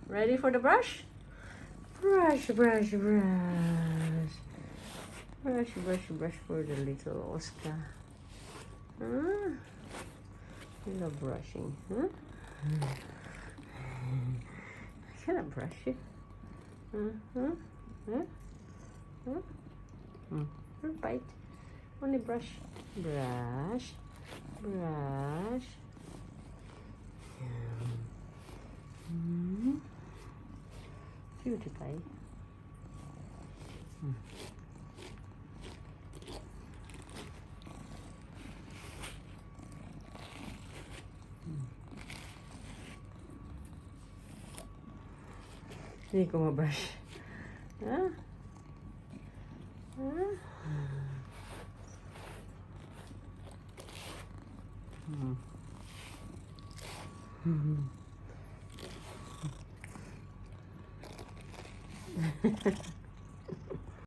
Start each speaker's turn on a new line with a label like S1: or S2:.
S1: Ready for the brush? Brush, brush, brush. Brush, brush, brush for the little Oscar. Huh? You love brushing, huh? Can I brush you? Huh? Huh? Or bite. Only brush. Brush. Brush. Cutie pie. Hindi ko mabrush. Ha? Ha?